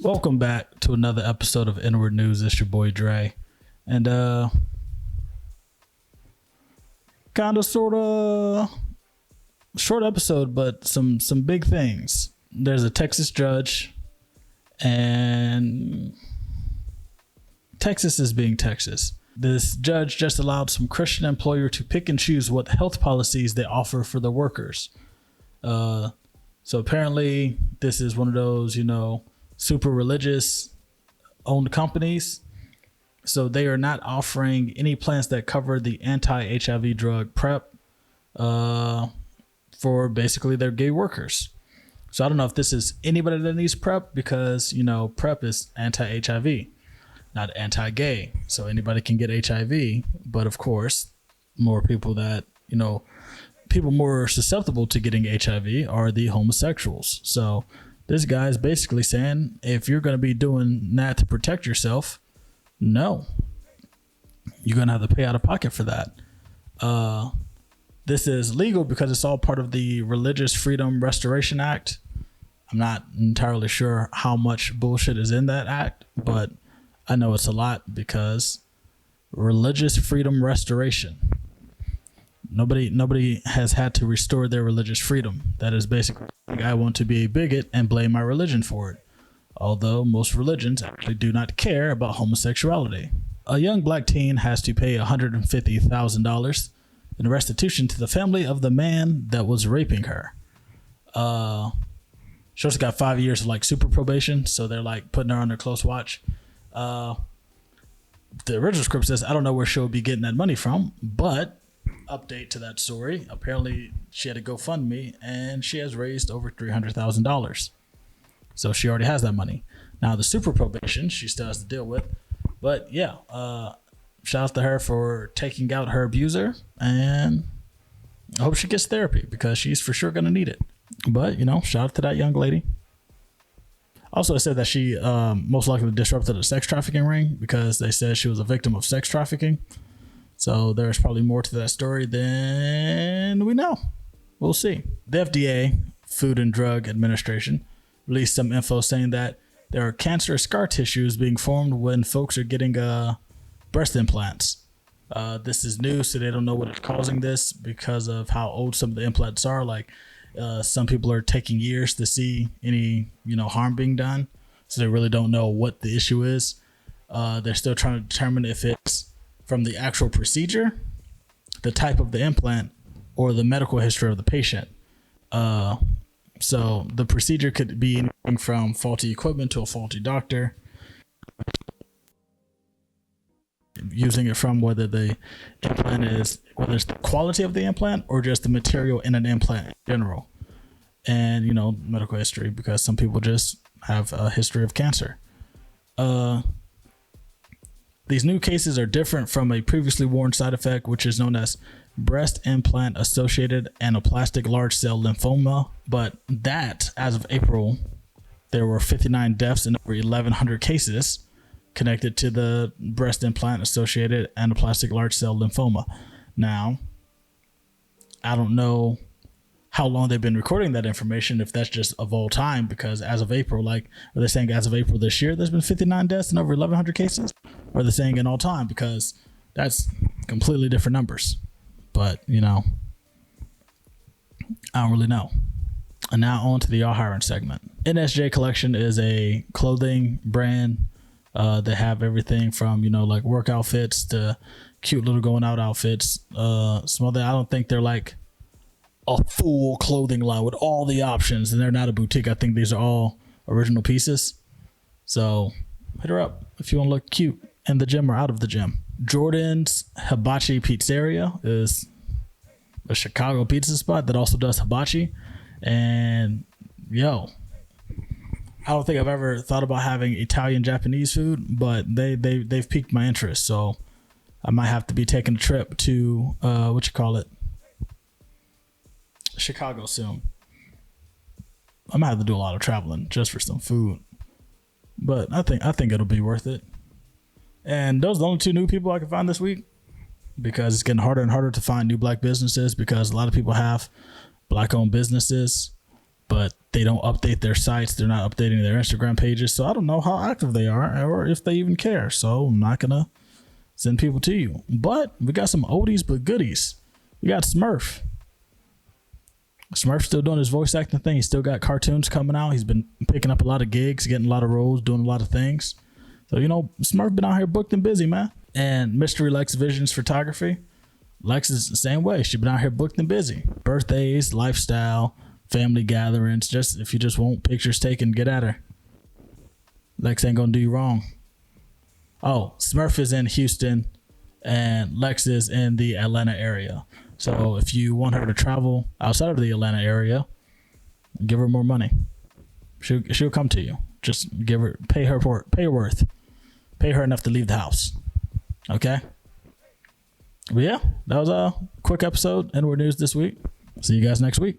Welcome back to another episode of Inword News. It's your boy Dre, and kind of sort of short episode, but some big things. There's a Texas judge, and Texas is being Texas. This judge just allowed some Christian employer to pick and choose what health policies they offer for their workers. So apparently this is one of those, super religious owned companies. So they are not offering any plans that cover the anti-HIV drug PrEP for basically their gay workers. So I don't know if this is anybody that needs PrEP because, PrEP is anti-HIV, not anti-gay. So anybody can get HIV. But of course, more people that, people more susceptible to getting HIV are the homosexuals. So this guy is basically saying, if you're going to be doing that to protect yourself, no, you're going to have to pay out of pocket for that. This is legal because it's all part of the Religious Freedom Restoration Act. I'm not entirely sure how much bullshit is in that act, but I know it's a lot because religious freedom restoration. Nobody has had to restore their religious freedom. That is basically, I want to be a bigot and blame my religion for it. Although most religions actually do not care about homosexuality. A young black teen has to pay $150,000 in restitution to the family of the man that was raping her. She also got 5 years of super probation, so they're putting her under close watch. The original script says, I don't know where she'll be getting that money from, but update to that story. Apparently she had a GoFundMe and she has raised over $300,000. So she already has that money. Now the super probation she still has to deal with. But yeah, shout out to her for taking out her abuser, and I hope she gets therapy because she's for sure going to need it. But, shout out to that young lady. Also, it said that she most likely disrupted a sex trafficking ring because they said she was a victim of sex trafficking. So there's probably more to that story than we know. We'll see. The FDA, Food and Drug Administration, released some info saying that there are cancerous scar tissues being formed when folks are getting breast implants. This is new, so they don't know what is causing this because of how old some of the implants are. Some people are taking years to see any, harm being done. So they really don't know what the issue is. They're still trying to determine if it's from the actual procedure, the type of the implant, or the medical history of the patient. So the procedure could be anything from faulty equipment to a faulty doctor. Using it from whether the implant is, whether it's the quality of the implant or just the material in an implant in general. And, medical history, because some people just have a history of cancer. These new cases are different from a previously warned side effect, which is known as breast implant associated anaplastic large cell lymphoma. But that, as of April, there were 59 deaths and over 1,100 cases connected to the breast implant associated anaplastic large cell lymphoma. Now, I don't know how long they've been recording that information, if that's just of all time, because as of April, are they saying as of April this year, there's been 59 deaths and over 1,100 cases? Or are they saying in all time? Because that's completely different numbers. But, I don't really know. And now on to the Y'all Hiring segment. NSJ Collection is a clothing brand. They have everything from, work outfits to cute little going out outfits. Some other, I don't think they're a full clothing line with all the options, and they're not a boutique. I think these are all original pieces. So hit her up if you want to look cute in the gym or out of the gym. Jordan's Hibachi Pizzeria is a Chicago pizza spot that also does hibachi. And I don't think I've ever thought about having Italian Japanese food, but they've piqued my interest. So I might have to be taking a trip to Chicago soon. I might have to do a lot of traveling just for some food, but I think it'll be worth it. And those are the only two new people I can find this week, because it's getting harder and harder to find new black businesses because a lot of people have black owned businesses. but they don't update their sites. They're not updating their Instagram pages. So I don't know how active they are or if they even care. So I'm not going to send people to you. But we got some oldies but goodies. We got Smurf. Smurf's still doing his voice acting thing. He's still got cartoons coming out. He's been picking up a lot of gigs, getting a lot of roles, doing a lot of things. So, you know, Smurf been out here booked and busy, man. And Mystery Lex Visions Photography. Lex is the same way. She's been out here booked and busy. Birthdays, lifestyle, family gatherings. Just if you just want pictures taken, get at her. Lex ain't gonna do you wrong. Oh, Smurf is in Houston and Lex is in the Atlanta area. So if you want her to travel outside of the Atlanta area, give her more money. She'll come to you. Just pay her worth. Pay her enough to leave the house. Okay? But yeah, that was a quick episode. Inward News this week. See you guys next week.